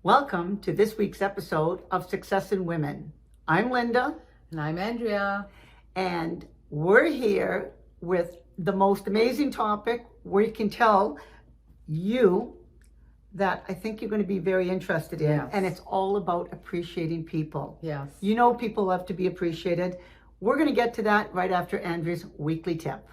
Welcome to this week's episode of Success in Women. I'm Linda. And I'm Andrea. And we're here with the most amazing topic where you can tell you that I think you're going to be very interested in. Yes. And it's all about appreciating people. Yes. You know people love to be appreciated. We're going to get to that right after Andrea's weekly tip.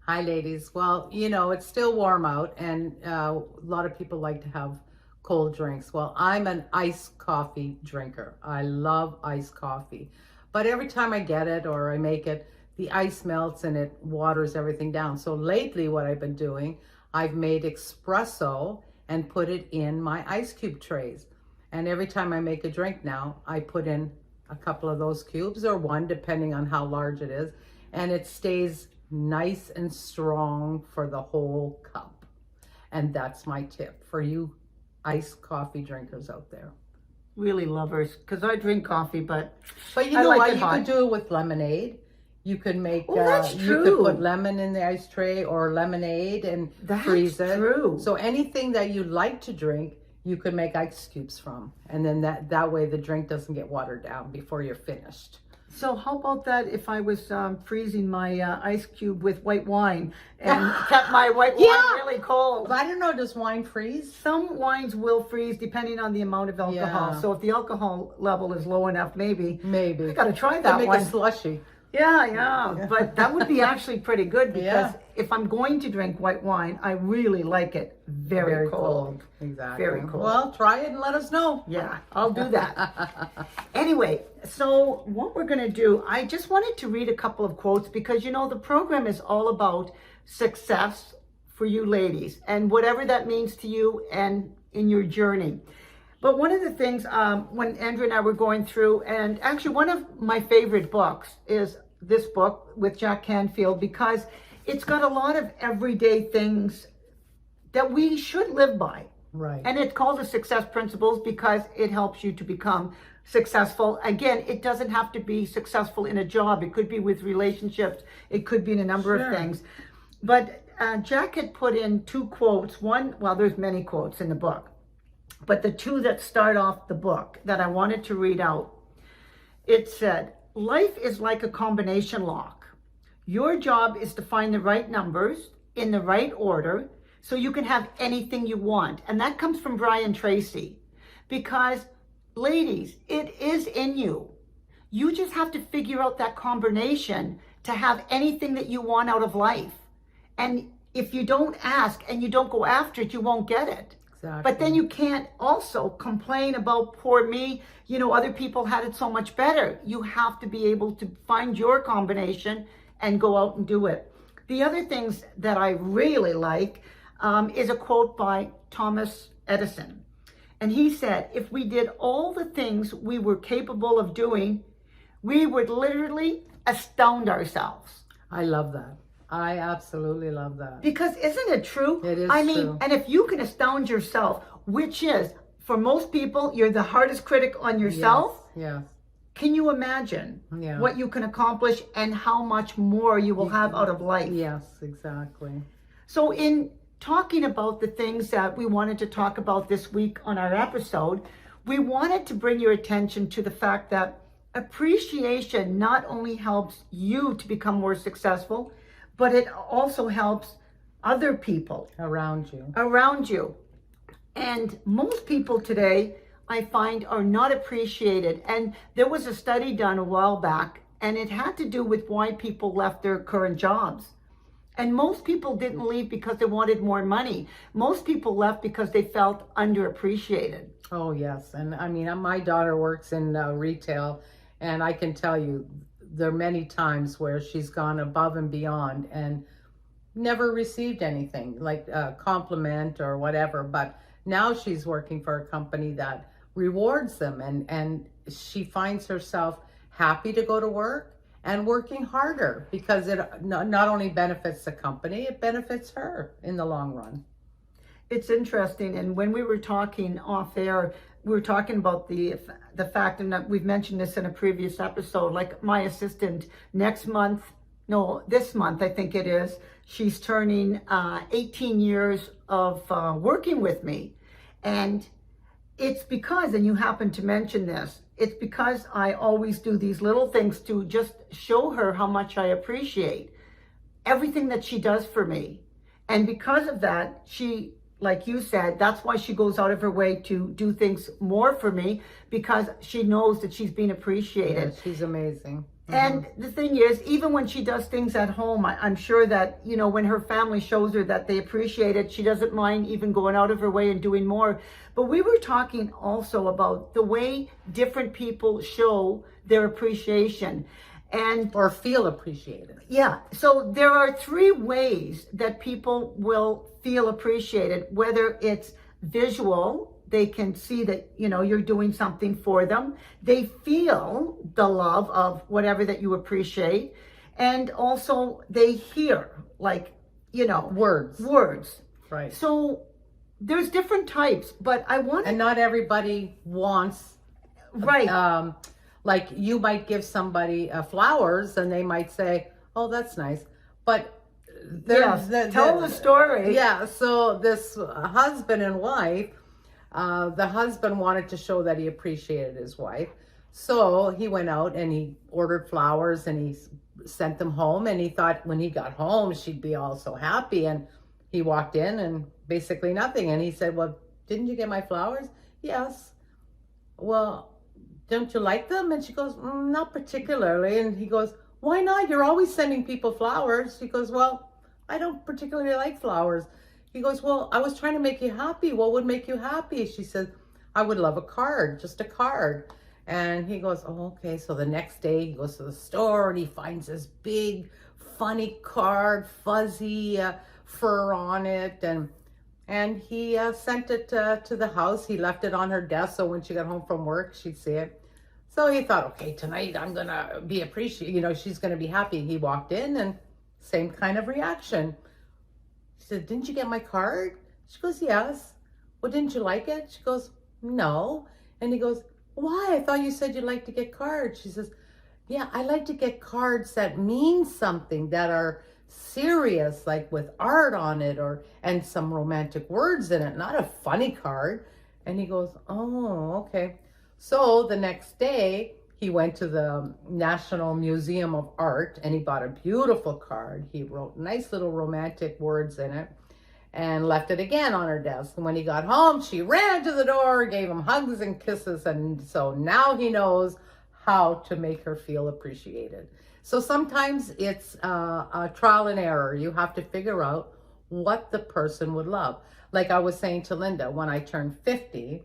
Hi, ladies. Well, it's still warm out, and a lot of people like to have cold drinks. Well, I'm an iced coffee drinker. I love iced coffee. But every time I get it or I make it, the ice melts and it waters everything down. So lately what I've been doing, I've made espresso and put it in my ice cube trays. And every time I make a drink now, I put in a couple of those cubes or one, depending on how large it is. And it stays nice and strong for the whole cup. And that's my tip for you iced coffee drinkers out there. Really lovers, because I drink coffee, but you I know like what? it You hot. could do it with lemonade. You could make, that's you true. could put lemon in the ice tray or lemonade and freeze it. True. So anything that you like to drink, you could make ice cubes from. And then that way the drink doesn't get watered down before you're finished. So how about that if I was freezing my ice cube with white wine and kept my white wine really cold? But I don't know, does wine freeze? Some wines will freeze depending on the amount of alcohol. Yeah. So if the alcohol level is low enough, maybe. Maybe. I got to try They that make one. a slushy. Yeah. But that would be actually pretty good because Yeah. if I'm going to drink white wine, I really like it very cold. Exactly. Very cold. Well, try it and let us know. Yeah, I'll do that. Anyway, so what we're going to do, I just wanted to read a couple of quotes because, the program is all about success for you ladies and whatever that means to you and in your journey. But one of the things when Andrew and I were going through, and actually one of my favorite books is this book with Jack Canfield because it's got a lot of everyday things that we should live by. Right. And it's called the Success Principles because it helps you to become successful. Again, it doesn't have to be successful in a job. It could be with relationships. It could be in a number of things. But Jack had put in two quotes. One, well, there's many quotes in the book. But the two that start off the book that I wanted to read out, it said, life is like a combination lock. Your job is to find the right numbers in the right order so you can have anything you want. And that comes from Brian Tracy. Because, ladies, it is in you. You just have to figure out that combination to have anything that you want out of life. And if you don't ask and you don't go after it, you won't get it. Exactly. But then you can't also complain about poor me. Other people had it so much better. You have to be able to find your combination and go out and do it. The other things that I really like is a quote by Thomas Edison. And he said, if we did all the things we were capable of doing, we would literally astound ourselves. I love that. I absolutely love that. Because isn't it true? It is true. And if you can astound yourself, which is, for most people, you're the hardest critic on yourself. Yes. Can you imagine what you can accomplish and how much more you will have out of life? Yes, exactly. So in talking about the things that we wanted to talk about this week on our episode, we wanted to bring your attention to the fact that appreciation not only helps you to become more successful, but it also helps other people around you. And most people today, I find, are not appreciated. And there was a study done a while back, and it had to do with why people left their current jobs. And most people didn't leave because they wanted more money. Most people left because they felt underappreciated. Oh, yes. And I mean, my daughter works in retail, and I can tell you, there are many times where she's gone above and beyond and never received anything like a compliment or whatever. But now she's working for a company that rewards them, and she finds herself happy to go to work and working harder because it not only benefits the company, it benefits her in the long run. It's interesting. And when we were talking off air, we were talking about the fact, and we've mentioned this in a previous episode, like my assistant this month, I think it is, she's turning 18 years of working with me. And it's because, and you happen to mention this, it's because I always do these little things to just show her how much I appreciate everything that she does for me. And because of that, she, like you said, that's why she goes out of her way to do things more for me, because she knows that she's being appreciated. Yeah, she's amazing. And the thing is, even when she does things at home, I'm sure that, you know, when her family shows her that they appreciate it, she doesn't mind even going out of her way and doing more. But we were talking also about the way different people show their appreciation. And or feel appreciated. yeah, so there are 3 ways that people will feel appreciated, whether it's visual. They can see that, you know, you're doing something for them. They feel the love of whatever that you appreciate. And also they hear, like, you know, Words. Right. So there's different types, but I want And not everybody wants, right. like you might give somebody flowers and they might say, oh, that's nice. But Yes, tell the story. Yeah, so this husband and wife, the husband wanted to show that he appreciated his wife. So he went out and he ordered flowers and he sent them home. And he thought when he got home, she'd be all so happy. And he walked in and basically nothing. And he said, well, didn't you get my flowers? Yes. Well, don't you like them? And she goes, not particularly. And he goes, why not? You're always sending people flowers. She goes, well, I don't particularly like flowers. He goes, well, I was trying to make you happy. What would make you happy? She said, I would love a card, just a card. And he goes, oh, okay. So the next day he goes to the store and he finds this big, funny card, fuzzy fur on it. And he sent it to the house. He left it on her desk so when she got home from work, she'd see it. So he thought, okay, tonight I'm going to be appreciated. You know, she's going to be happy. He walked in and same kind of reaction. She said, didn't you get my card? She goes, yes. Well, didn't you like it? She goes, no. And he goes, why? I thought you said you like to get cards. She says, yeah, I like to get cards that mean something, that are serious, like with art on it and some romantic words in it, not a funny card. And he goes, oh, okay. So the next day, he went to the National Museum of Art and he bought a beautiful card. He wrote nice little romantic words in it and left it again on her desk. And when he got home, she ran to the door, gave him hugs and kisses. And so now he knows how to make her feel appreciated. So sometimes it's a trial and error. You have to figure out what the person would love. Like I was saying to Linda, when I turned 50,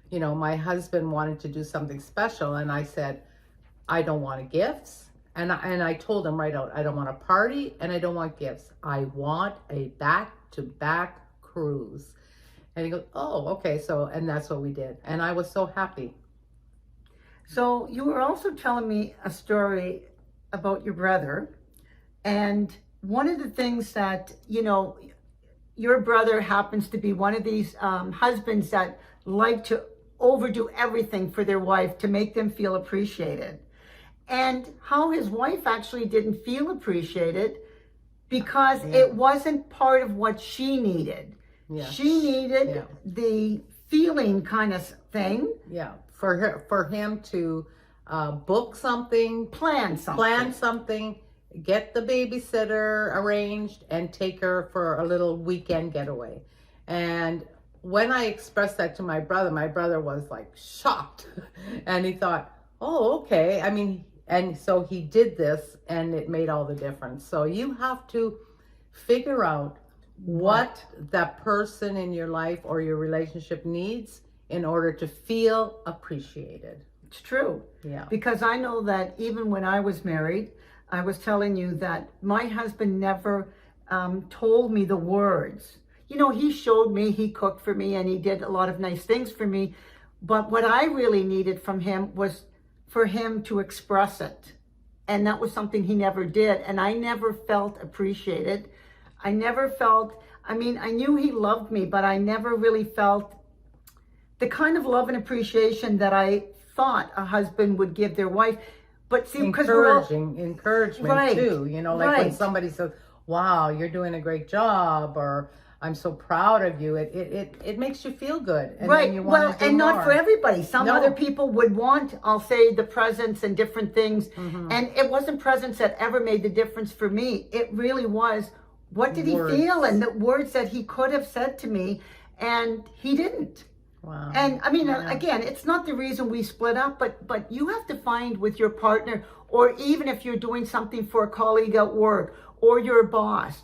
you know, my husband wanted to do something special. And I said, I don't want gifts. And I told him right out, I don't want a party and I don't want gifts. I want a back-to-back cruise. And he goes, oh, okay. So, and that's what we did. And I was so happy. So you were also telling me a story about your brother. And one of the things that, you know, your brother happens to be one of these husbands that like to overdo everything for their wife to make them feel appreciated. And how his wife actually didn't feel appreciated because it wasn't part of what she needed. Yeah. She needed the feeling kind of thing. Yeah, for him to book something, plan something, get the babysitter arranged, and take her for a little weekend getaway. And when I expressed that to my brother was like shocked. And he thought, oh, okay. I mean, and so he did this and it made all the difference. So you have to figure out what that person in your life or your relationship needs in order to feel appreciated. It's true. Yeah. Because I know that even when I was married, I was telling you that my husband never told me the words. You know, he showed me, he cooked for me, and he did a lot of nice things for me. But what I really needed from him was for him to express it. And that was something he never did. And I never felt appreciated. I never felt, I mean, I knew he loved me, but I never really felt the kind of love and appreciation that I thought a husband would give their wife. But see, because encouragement too, you know, like when somebody says, wow, you're doing a great job, or I'm so proud of you. It makes you feel good. And Right. then you want Well, to do and more. not for everybody. Some No. other people would want, I'll say, the presents and different things. And it wasn't presents that ever made the difference for me. It really was, what did Words. he feel? And the words that he could have said to me, and he didn't. Wow. And I mean, Yeah. again, it's not the reason we split up, but you have to find with your partner, or even if you're doing something for a colleague at work or your boss,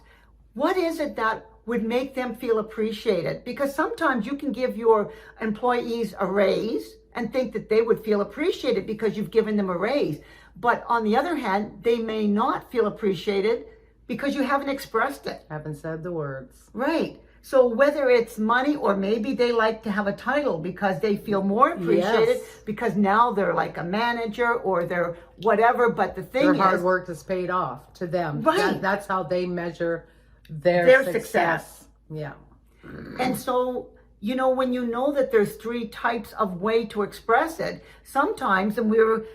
what is it that would make them feel appreciated? Because sometimes you can give your employees a raise and think that they would feel appreciated because you've given them a raise. But on the other hand, they may not feel appreciated because you haven't expressed it. Haven't said the words. Right. So whether it's money, or maybe they like to have a title because they feel more appreciated, Yes. because now they're like a manager or they're whatever. But the thing Their is, hard work is paid off to them. Right. That's how they measure their success. Yeah. and so, you know, when you know that there's three types of way to express it, sometimes, and we were,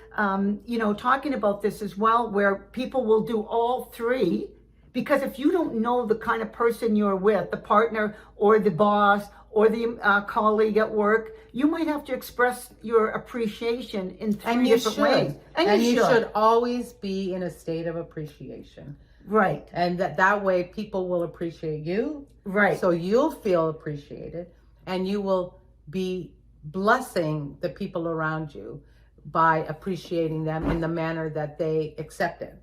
you know, talking about this as well, where people will do all three. Because if you don't know the kind of person you're with, the partner or the boss or the colleague at work, you might have to express your appreciation in three different ways. And you should always be in a state of appreciation. Right. And that way people will appreciate you. Right. So you'll feel appreciated, and you will be blessing the people around you by appreciating them in the manner that they accept it.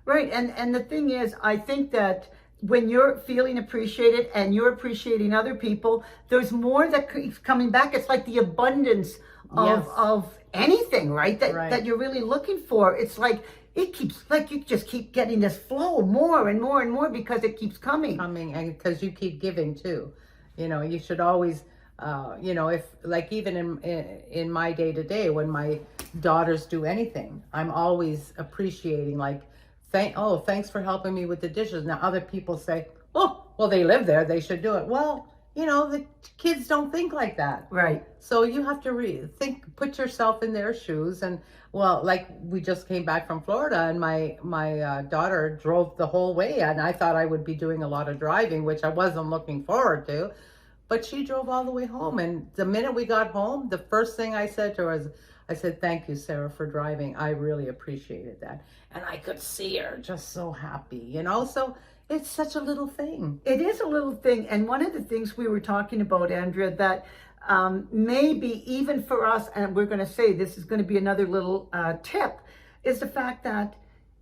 Right. And the thing is, I think that when you're feeling appreciated and you're appreciating other people, there's more that keeps coming back. It's like the abundance Yes. of anything, right? Right. That you're really looking for. It's like, it keeps, like, you just keep getting this flow more and more and more because it keeps coming. And because you keep giving too. You know, you should always, you know, if, like, even in my day to day, when my daughters do anything, I'm always appreciating, like, thanks for helping me with the dishes. Now other people say, oh, well, they live there, they should do it. Well, you know, the kids don't think like that. Right. So you have to put yourself in their shoes. And, well, like, we just came back from Florida, and my daughter drove the whole way, and I thought I would be doing a lot of driving, which I wasn't looking forward to, but she drove all the way home. And the minute we got home, the first thing I said to her was, I said, thank you, Sarah, for driving. I really appreciated that. And I could see her just so happy, you know? So it's such a little thing. It is a little thing. And one of the things we were talking about, Andrea, that maybe even for us, and we're going to say this is going to be another little tip, is the fact that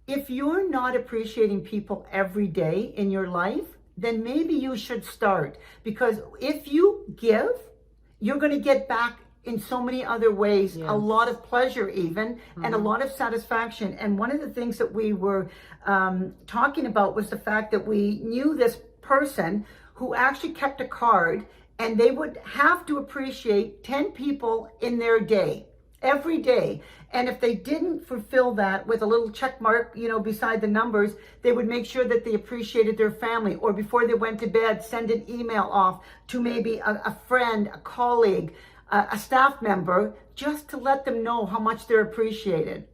if you're not appreciating people every day in your life, then maybe you should start. Because if you give, you're going to get back in so many other ways, Yes. a lot of pleasure even, and a lot of satisfaction. And one of the things that we were talking about was the fact that we knew this person who actually kept a card, and they would have to appreciate 10 people in their day, every day. And if they didn't fulfill that with a little check mark, you know, beside the numbers, they would make sure that they appreciated their family, or before they went to bed, send an email off to maybe a friend, a colleague, a staff member, just to let them know how much they're appreciated.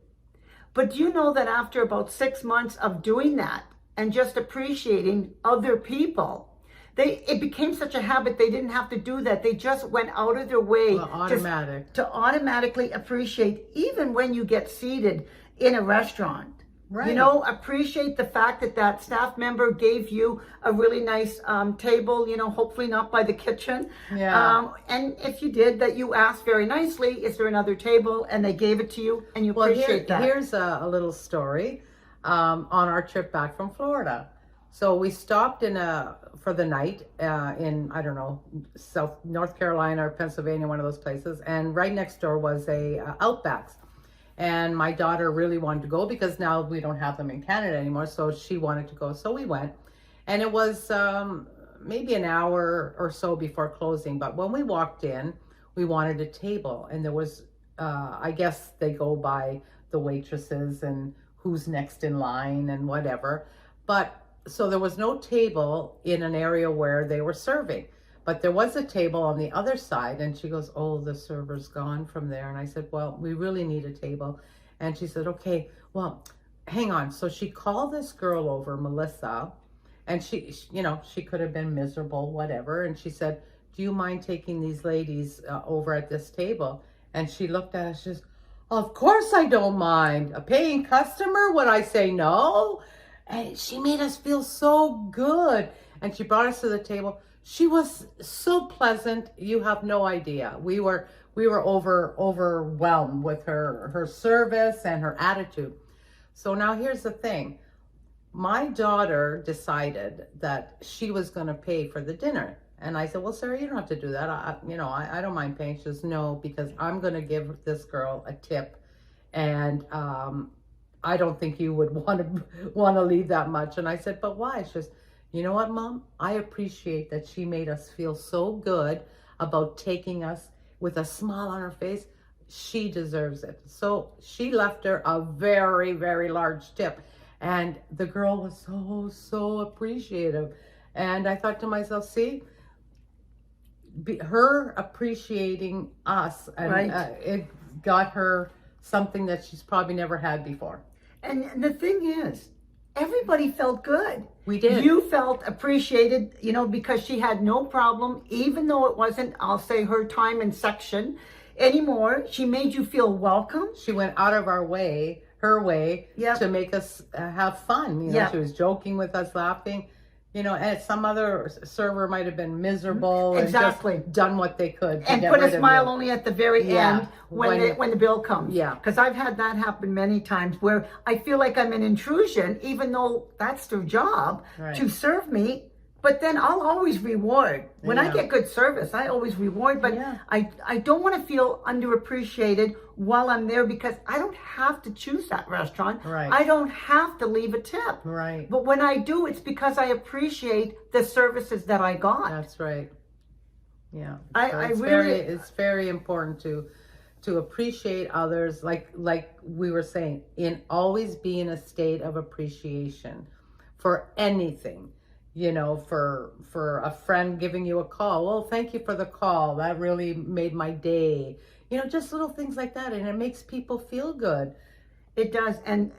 But do you know that after about 6 months of doing that and just appreciating other people, it became such a habit, they didn't have to do that. They just went out of their way to automatically appreciate, even when you get seated in a restaurant. Right. You know, appreciate the fact that that staff member gave you a really nice table, you know, hopefully not by the kitchen. Yeah. And if you did, that you asked very nicely, is there another table? And they gave it to you, and you appreciate that. Here's a little story on our trip back from Florida. So we stopped for the night in, I don't know, North Carolina or Pennsylvania, one of those places. And right next door was a Outback's. And my daughter really wanted to go because now we don't have them in Canada anymore. So she wanted to go. So we went. And it was maybe an hour or so before closing. But when we walked in, we wanted a table. And there was, I guess they go by the waitresses and who's next in line and whatever. But so there was no table in an area where they were serving. But there was a table on the other side, and she goes, oh, the server's gone from there. And I said, well, we really need a table. And she said, okay, well, hang on. So she called this girl over, Melissa, And she could have been miserable, whatever. And she said, do you mind taking these ladies over at this table? And she looked at us, she says, of course I don't mind. A paying customer, would I say no? And she made us feel so good. And she brought us to the table. She was so pleasant, you have no idea. We were overwhelmed with her service and her attitude. So now here's the thing. My daughter decided that she was going to pay for the dinner. And I said, well, Sarah, you don't have to do that. I don't mind paying. She says, no, because I'm going to give this girl a tip. And I don't think you would want to leave that much. And I said, but why? She says, you know what, Mom? I appreciate that she made us feel so good about taking us with a smile on her face. She deserves it. So she left her a very, very large tip. And the girl was so appreciative. And I thought to myself, see, her appreciating us, and Right. It got her something that she's probably never had before. And the thing is, everybody felt good. We did. You felt appreciated, because she had no problem, even though it wasn't, I'll say, her time and section anymore. She made you feel welcome. She went out of her way Yep. to make us have fun. Yep. She was joking with us, laughing. And some other server might have been miserable Exactly. and just done what they could to And get put a rid of smile you. only at the very Yeah. end when the bill comes. Yeah. Because I've had that happen many times where I feel like I'm an intrusion, even though that's their job Right. to serve me. But then I'll always reward. When I Yeah. get good service, I always reward. But Yeah. I don't want to feel underappreciated while I'm there, because I don't have to choose that restaurant. Right. I don't have to leave a tip. Right. But when I do, it's because I appreciate the services that I got. That's right. Yeah. It's it's very important to appreciate others, like we were saying, always be in a state of appreciation for anything. For a friend giving you a call. Well, thank you for the call. That really made my day. Just little things like that. And it makes people feel good. It does. And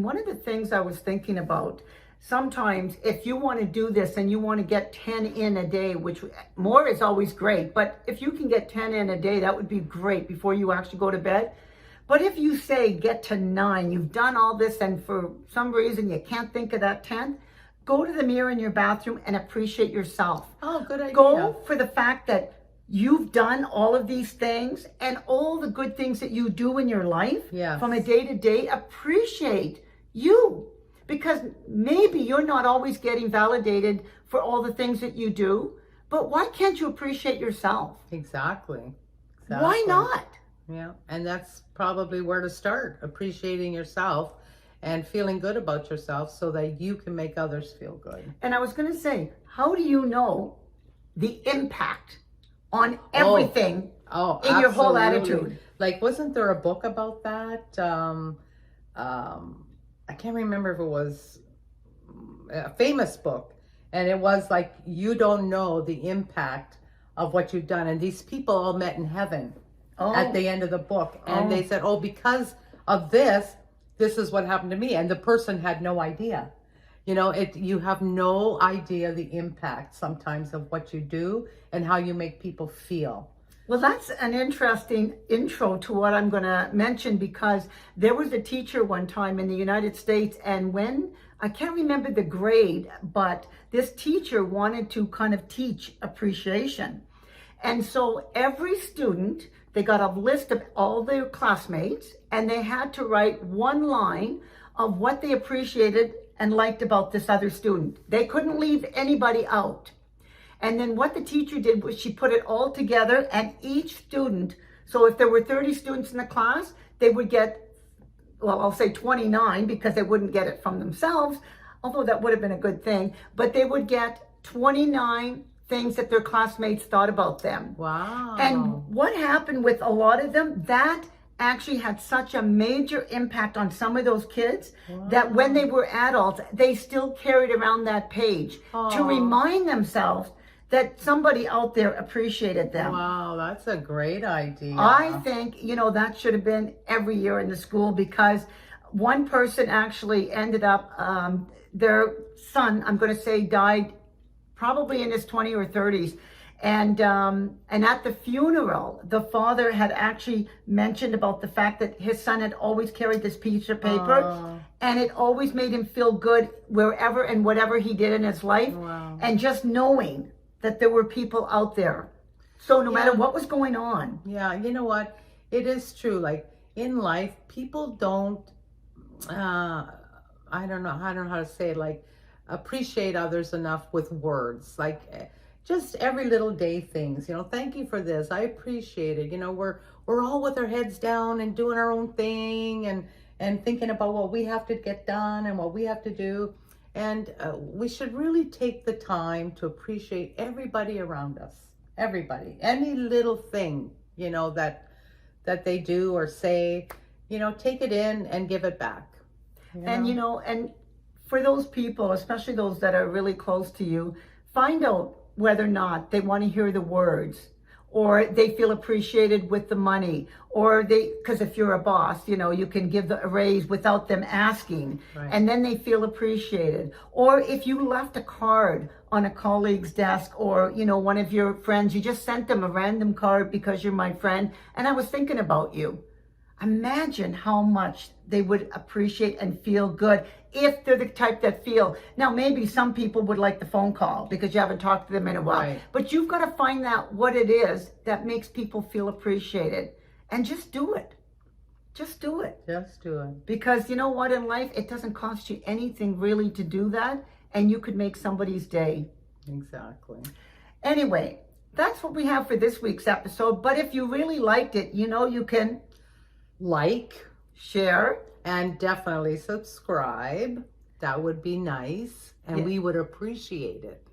one of the things I was thinking about, sometimes if you want to do this and you want to get 10 in a day, which more is always great, but if you can get 10 in a day, that would be great before you actually go to bed. But if you say get to 9, you've done all this and for some reason you can't think of that 10th, go to the mirror in your bathroom and appreciate yourself. Oh, good idea. Go for the fact that you've done all of these things and all the good things that you do in your life. Yes. From a day to day. Appreciate you, because maybe you're not always getting validated for all the things that you do, but why can't you appreciate yourself? Exactly. Why not? Yeah. And that's probably where to start, appreciating yourself and feeling good about yourself so that you can make others feel good. And I was going to say, how do you know the impact on everything in your whole attitude? Like, wasn't there a book about that? I can't remember if it was a famous book. And it was like, you don't know the impact of what you've done. And these people all met in heaven at the end of the book. And they said, because of this is what happened to me. And the person had no idea. You have no idea the impact sometimes of what you do and how you make people feel. Well, that's an interesting intro to what I'm going to mention, because there was a teacher one time in the United States, and I can't remember the grade, but this teacher wanted to kind of teach appreciation. And so every student, they got a list of all their classmates, and they had to write one line of what they appreciated and liked about this other student. They couldn't leave anybody out. And then what the teacher did was she put it all together, and each student, so if there were 30 students in the class, they would get, well, I'll say 29, because they wouldn't get it from themselves, although that would have been a good thing, but they would get 29 things that their classmates thought about them. Wow. And what happened with a lot of them, that actually had such a major impact on some of those kids that when they were adults, they still carried around that page to remind themselves that somebody out there appreciated them. Wow, that's a great idea. I think, that should have been every year in the school, because One person actually ended up, their son, I'm going to say, died probably in his 20s or 30s. And at the funeral, the father had actually mentioned about the fact that his son had always carried this piece of paper, and it always made him feel good wherever and whatever he did in his life. Wow. And just knowing that there were people out there. So no matter what was going on. Yeah, you know what? It is true. Like in life, people don't, I don't know how to say it, like appreciate others enough with words. Like just every little day things, thank you for this. I appreciate it. We're all with our heads down and doing our own thing and thinking about what we have to get done and what we have to do. And we should really take the time to appreciate everybody around us. Everybody, any little thing, that they do or say, take it in and give it back. And, and for those people, especially those that are really close to you, find out whether or not they want to hear the words, or they feel appreciated with the money, or because if you're a boss, you can give a raise without them asking, right. And then they feel appreciated. Or if you left a card on a colleague's desk, or, one of your friends, you just sent them a random card because you're my friend, and I was thinking about you. Imagine how much they would appreciate and feel good if they're the type that feel. Now, maybe some people would like the phone call because you haven't talked to them in a while. Right. But you've got to find out what it is that makes people feel appreciated. And just do it. Just do it. Just do it. Because you know what, in life, it doesn't cost you anything really to do that. And you could make somebody's day. Exactly. Anyway, that's what we have for this week's episode. But if you really liked it, you can like, share, and definitely subscribe. That would be nice, and we would appreciate it.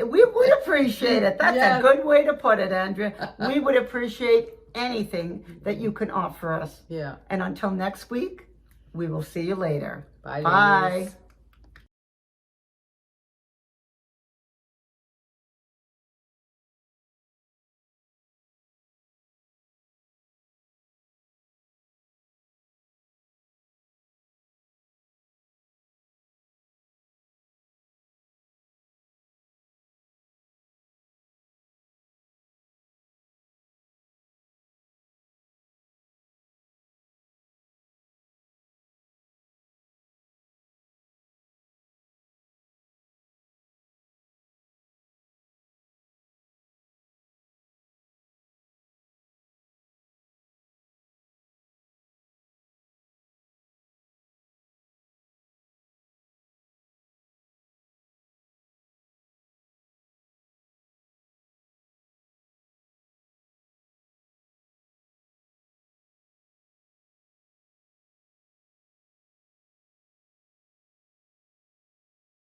We would appreciate it. That's Yes. a good way to put it, Andrea. We would appreciate anything that you can offer us. Yeah. And until next week, we will see you later. Bye. Bye. Ladies.